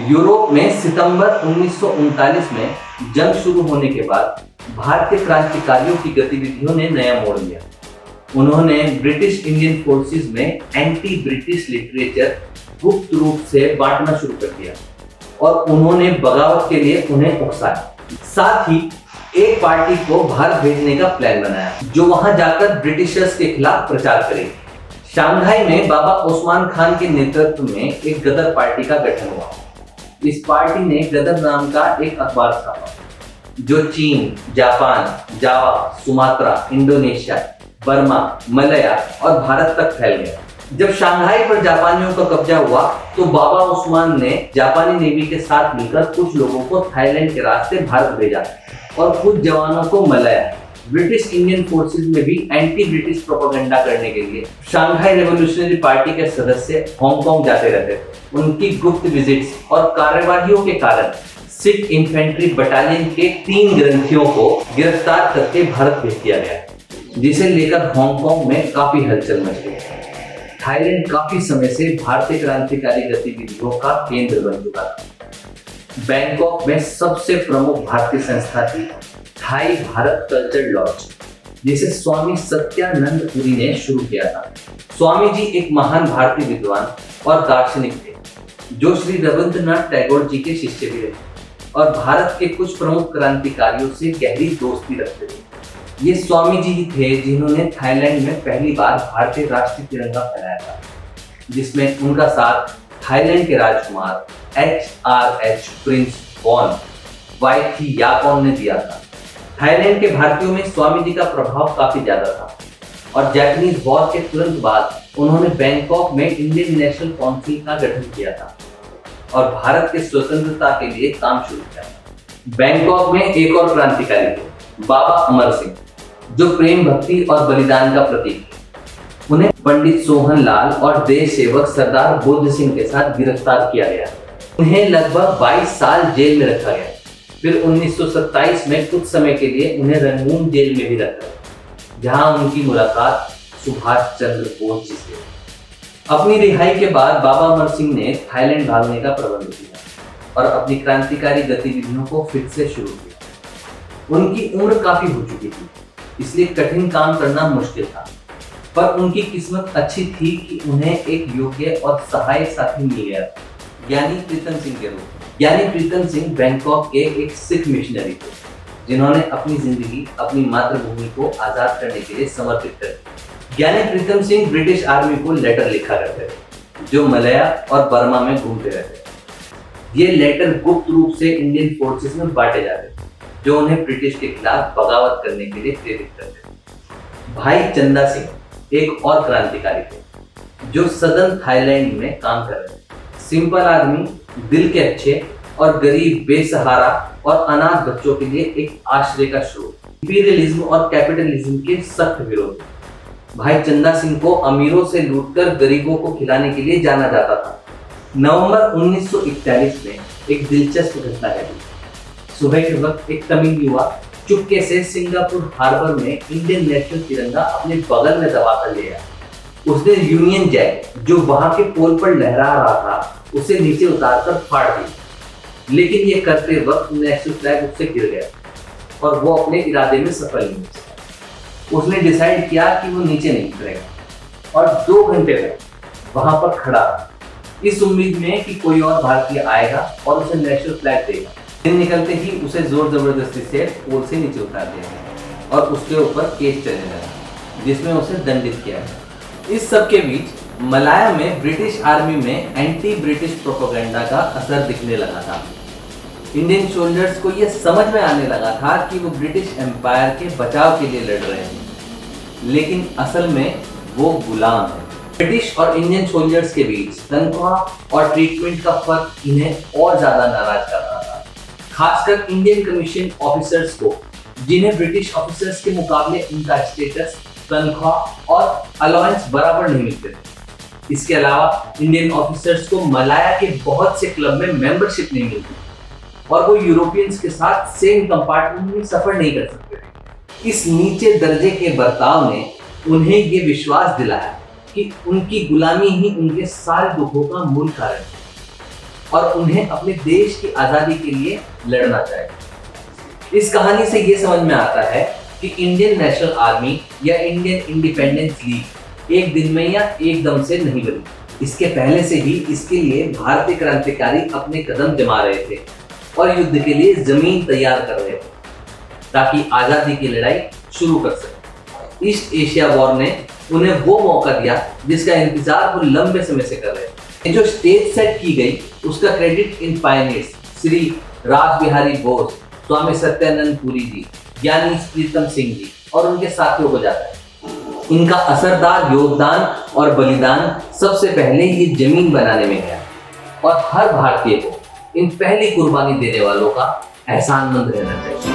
Europe में सितंबर 1939 में जंग शुरू होने के बाद भारतीय क्रांतिकारियों की गतिविधियों ने नया मोड़ लिया। उन्होंने ब्रिटिश इंडियन फोर्सेस में एंटी ब्रिटिश लिटरेचर गुप्त रूप से बांटना शुरू कर दिया और उन्होंने बगावत के लिए उन्हें उकसाया। साथ ही एक पार्टी को भारत भेजने का प्लान बनाया जो वहां जाकर ब्रिटिशर्स के खिलाफ प्रचार करेगी। शंघाई में बाबा ओस्मान खान के नेतृत्व में एक गदर पार्टी का गठन हुआ। इस पार्टी ने गदर नाम का एक अखबार छापा जो चीन, जापान, जावा, सुमात्रा, इंडोनेशिया, बर्मा, मलया और भारत तक फैल गया। जब शंघाई पर जापानियों का कब्जा हुआ तो बाबा ओस्मान ने जापानी नेवी के साथ मिलकर कुछ लोगों को थाईलैंड के रास्ते भारत भेजा और कुछ जवानों को मलया। ब्रिटिश इंडियन फोर्सेस में भी एंटी ब्रिटिश प्रोपेगेंडा करने के लिए शंघाई रेवोल्यूशनरी पार्टी के सदस्य हांगकांग जाते रहते थे। उनकी गुप्त विजिट्स और कार्यवाहियों के कारण सिख इन्फेंट्री बटालियन के 3 ग्रंथियों को गिरफ्तार करके भारत भेज दिया गया, जिसे लेकर हांगकांग में काफी हलचल मच गई। थाईलैंड काफी समय से भारतीय क्रांतिकारी गतिविधियों का केंद्र बन चुका था। बैंकॉक में सबसे प्रमुख भारतीय संस्था थी थाई भारत कल्चर लॉज, जिसे स्वामी सत्यानंद पुरी ने शुरू किया था। स्वामी जी एक महान भारतीय विद्वान और दार्शनिक थे जो श्री रविंद्रनाथ टैगोर जी के शिष्य भी रहे और भारत के कुछ प्रमुख क्रांतिकारियों से गहरी दोस्ती रखते थे। ये स्वामी जी ही थे जिन्होंने थाईलैंड में पहली बार भारतीय राष्ट्रीय तिरंगा फहराया था, जिसमें उनका साथ थाईलैंड के राजकुमार HRH प्रिंस बॉन वाइथियाकोन ने दिया था। थाईलैंड के भारतीयों में स्वामी जी का प्रभाव काफी ज्यादा था और जापानीज वॉर के तुरंत बाद उन्होंने बैंकॉक में इंडियन नेशनल काउंसिल का गठन किया था और भारत के स्वतंत्रता के लिए काम शुरू किया। बैंकॉक में एक और क्रांतिकारी थे, बाबा अमर सिंह, जो प्रेम भक्ति और बलिदान का प्रतीक थे। उन्हें पंडित सोहन लाल और देश सेवक सरदार बुद्ध सिंह के साथ गिरफ्तार किया गया। उन्हें लगभग 22 साल जेल में रखा गया। फिर 1927 में कुछ समय के लिए उन्हें रंगून जेल में भी रखा, जहां उनकी मुलाकात सुभाष चंद्र बोस जी से। अपनी रिहाई के बाद बाबा अमर सिंह ने थाईलैंड भागने का प्रबंध किया और अपनी क्रांतिकारी गतिविधियों को फिर से शुरू किया। उनकी उम्र काफी हो चुकी थी, इसलिए कठिन काम करना मुश्किल था, पर उनकी किस्मत अच्छी थी कि उन्हें एक योग्य और सहायक साथी मिल गया, यानी प्रीतम सिंह के रूप में। यानी प्रीतम सिंह बैंकॉक के एक सिख मिशनरी थे जिन्होंने अपनी जिंदगी अपनी मातृभूमि को आजाद करने के लिए समर्पित कर दी। यानी प्रीतम सिंह ब्रिटिश आर्मी को लेटर लिखा करते थे जो मलया और बर्मा में घूमते रहते। ये लेटर गुप्त रूप से इंडियन फोर्सेस में बांटे जाते थे जो उन्हें ब्रिटिश के खिलाफ बगावत करने के लिए प्रेरित करते थे। भाई चंदा सिंह एक और क्रांतिकारी थे जो सदर्न थाईलैंड में काम कर रहे थे। सिंपल आदमी, दिल के अच्छे और गरीब, बेसहारा और अनाथ बच्चों के लिए एक आश्रय का स्रोत। इंपीरियलिज्म और कैपिटलिज्म के सख्त विरोधी। भाई चंदा सिंह को अमीरों से लूटकर गरीबों को खिलाने के लिए जाना जाता था। नवंबर 1941 में एक दिलचस्प घटना घटी। सुबह के वक्त एक तमिल युवा चुपके से सिंगापुर हार्बर में इंडियन नेशनल तिरंगा अपने बगल में दबाकर ले आया। उसने यूनियन जैक जो वहां के पोल पर लहरा रहा था उसे नीचे उतारकर फाड़ दी, लेकिन ये करते वक्त नेशनल फ्लैग उससे गिर गया और वो अपने इरादे में सफल नहीं हुआ। उसने डिसाइड किया कि वो नीचे नहीं उतरेगा और 2 घंटे तक वहां पर खड़ा रहा, इस उम्मीद में कि कोई और भारतीय आएगा और उसे नेशनल फ्लैग देगा। दिन निकलते ही उसे जोर जबरदस्ती से पोल से नीचे उतार दिया गया और उसके ऊपर केस चलने लगा जिसमें उसे दंडित किया गया। इस सब के बीच मलाया में ब्रिटिश आर्मी में एंटी ब्रिटिश प्रोपेगेंडा का असर दिखने लगा था। इंडियन सोल्जर्स को यह समझ में आने लगा था कि वो ब्रिटिश एम्पायर के बचाव के लिए लड़ रहे हैं, लेकिन असल में वो गुलाम है। ब्रिटिश और इंडियन सोल्जर्स के बीच तनख्वाह और ट्रीटमेंट का फर्क इन्हें और ज्यादा नाराज कर रहा था, खासकर इंडियन कमीशन ऑफिसर्स को, जिन्हें ब्रिटिश ऑफिसर्स के मुकाबले उनका स्टेटस, तनख्वाह और अलाउंस बराबर नहीं मिलते थे। इसके अलावा इंडियन ऑफिसर्स को मलाया के बहुत से क्लब में मेंबरशिप नहीं मिलती और वो यूरोपियंस के साथ सेम कंपार्टमेंट में सफर नहीं कर सकते थे। इस नीचे दर्जे के बर्ताव ने उन्हें ये विश्वास दिलाया कि उनकी गुलामी ही उनके सारे दुखों का मूल कारण है। और उन्हें अपने देश की आजादी के लिए लड़ना चाहिए। इस कहानी से ये समझ में आता है कि इंडियन नेशनल आर्मी या इंडियन इंडिपेंडेंस लीग एक दिन में या एकदम से नहीं बनी। इसके पहले से ही इसके लिए भारतीय क्रांतिकारी अपने कदम जमा रहे थे और युद्ध के लिए जमीन तैयार कर रहे थे ताकि आजादी की लड़ाई शुरू कर सके। ईस्ट एशिया वॉर ने उन्हें वो मौका दिया जिसका इंतजार वो लंबे समय से कर रहे थे। जो स्टेज सेट की गई उसका credit in pioneers Shri Rasbihari Bose, Swami Satyananda Puri ji, Gyani Pritam Singh ji और उनके साथियों को जाता है। इनका असरदार योगदान और बलिदान सबसे पहले ये जमीन बनाने में गया और हर भारतीय को इन पहली कुर्बानी देने वालों का एहसानमंद रहना चाहिए।